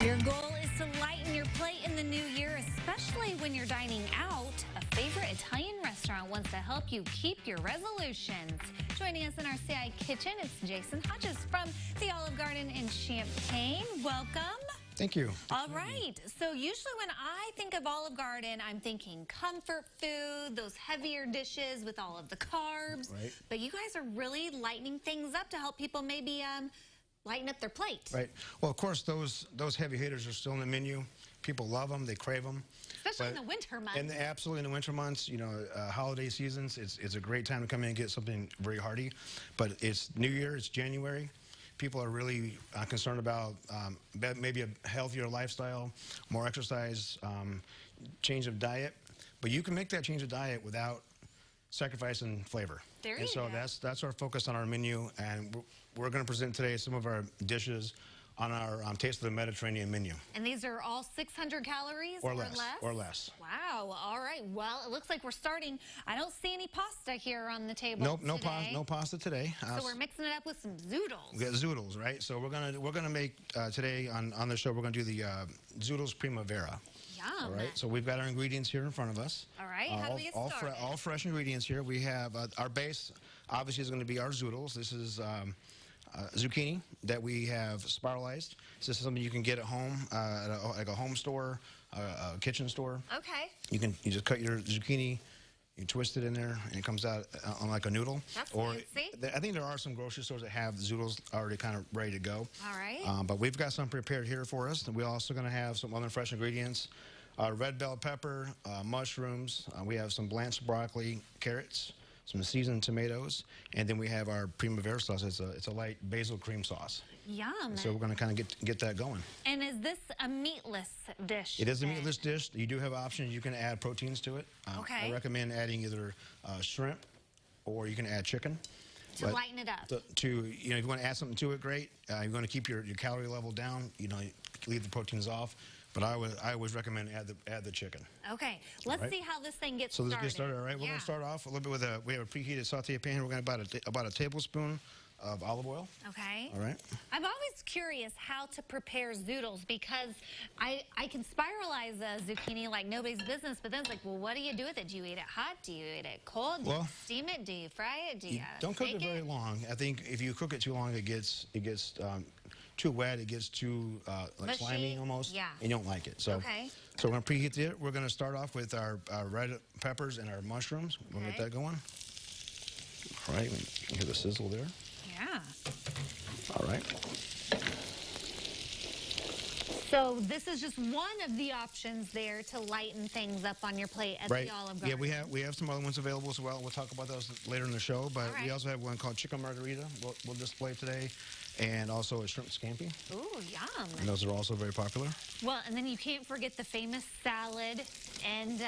Your goal is to lighten your plate in the new year, especially when you're dining out. A favorite Italian restaurant wants to help you keep your resolutions. Joining us in our CI kitchen, it's Jason Hodges from the Olive Garden in Champaign. Welcome. Thank you. All right. So usually when I think of Olive Garden, I'm thinking comfort food, those heavier dishes with all of the carbs. Right. But you guys are really lightening things up to help people maybe lighten up their plate. Right. Well, of course, those heavy hitters are still in the menu. People love them. They crave them. Especially in the winter months. And absolutely in the winter months, you know, holiday seasons, it's a great time to come in and get something very hearty. But it's New Year, it's January. People are really concerned about maybe a healthier lifestyle, more exercise, change of diet. But you can make that change of diet without sacrificing flavor. There you go. That's our focus on our menu, and we're going to present today some of our dishes on our Taste of the Mediterranean menu. And these are all 600 calories or less? Or less. Wow. All right. Well, it looks like we're starting. I don't see any pasta here on the table today. No pasta today. So we're mixing it up with some zoodles. We got zoodles, right? So we're gonna make today on the show. We're gonna do the zoodles primavera. Yum. All right. So we've got our ingredients here in front of us. All right. How do we get started? All fresh ingredients here. We have our base. Obviously, is going to be our zoodles. This is zucchini that we have spiralized. This is something you can get at home, like a home store, a kitchen store. Okay. You just cut your zucchini, you twist it in there, and it comes out on like a noodle. That's fancy. I think there are some grocery stores that have zoodles already kind of ready to go. All right. But we've got some prepared here for us. And we're also going to have some other fresh ingredients. Red bell pepper, mushrooms. We have some blanched broccoli, carrots, some seasoned tomatoes, and then we have our primavera sauce. It's a light basil cream sauce. Yum. So we're going to kind of get that going. And is this a meatless dish? It is a meatless dish. You do have options. You can add proteins to it. Okay. I recommend adding either shrimp or you can add chicken. To lighten it up. If you want to add something to it, great. You're going to keep your calorie level down. You leave the proteins off. But I always recommend add the chicken. Okay, let's see how this thing gets started. So let's get started. All right, we're going to start off a little bit with we have a preheated saute pan here. We're going to about a tablespoon of olive oil. Okay. All right. I'm always curious how to prepare zoodles because I can spiralize a zucchini like nobody's business, but then it's like, well, what do you do with it? Do you eat it hot? Do you eat it cold? Do you steam it? Do you fry it? Do you don't cook it very long. I think if you cook it too long, it gets too wet. It gets too like slimy almost. Yeah. And you don't like it. So so we're going to preheat it. We're going to start off with our red peppers and our mushrooms. We'll get that going. All right. Hear the sizzle there. Yeah. All right. So this is just one of the options there to lighten things up on your plate at the Olive Garden. Yeah, we have some other ones available as well. We'll talk about those later in the show. But we also have one called chicken margarita. We'll display today, and also a shrimp scampi. Ooh, yum! And those are also very popular. Well, and then you can't forget the famous salad and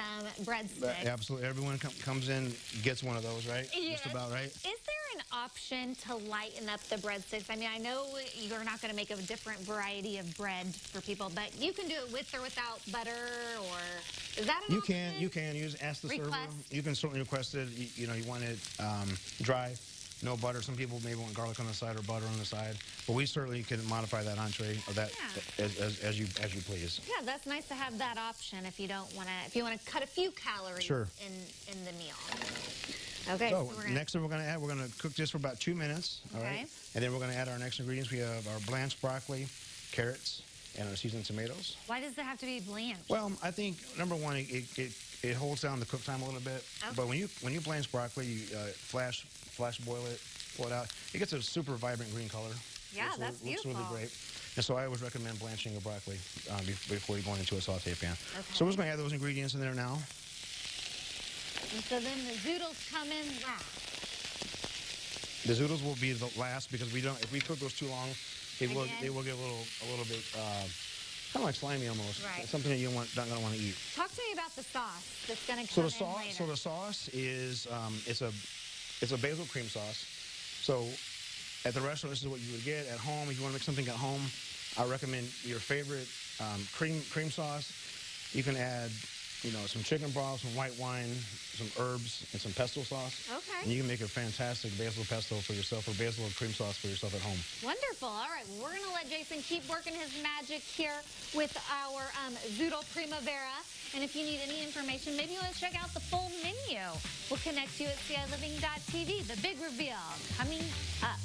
breadsticks. Absolutely, everyone comes in gets one of those, right? Yes. Just about right. Is there an option to lighten up the breadsticks? I mean, I know you're not going to make a different variety of bread for people, but you can do it with or without butter, or is that an option? You can ask the server. You can certainly request it. You want it dry, no butter. Some people maybe want garlic on the side or butter on the side, but we certainly can modify that entree or that as you please. Yeah, that's nice to have that option if you don't want to. If you want to cut a few calories in the meal. Okay. So next thing we're going to cook this for about 2 minutes. All right. And then we're going to add our next ingredients. We have our blanched broccoli, carrots, and our seasoned tomatoes. Why does it have to be blanched? Well, I think number one, it holds down the cook time a little bit. Okay. But when you blanch broccoli, you flash boil it, pull it out. It gets a super vibrant green color. Yeah, that's beautiful. Looks really great. And so I always recommend blanching a broccoli before you go into a saute pan. Okay. So we're just going to add those ingredients in there now. And so then the zoodles come in last. The zoodles will be the last because if we cook those too long, they will get a little bit kind of like slimy almost. Right. Something that you're not going to want to eat. Talk to me about the sauce that's going to come in later. So the sauce is it's a basil cream sauce. So at the restaurant, this is what you would get. At home, if you want to make something at home, I recommend your favorite cream sauce. You can add some chicken broth, some white wine, some herbs, and some pesto sauce. Okay. And you can make a fantastic basil pesto for yourself or basil cream sauce for yourself at home. Wonderful. All right, well, we're going to let Jason keep working his magic here with our Zoodle Primavera. And if you need any information, maybe you want to check out the full menu. We'll connect you at CILiving.tv. The big reveal coming up.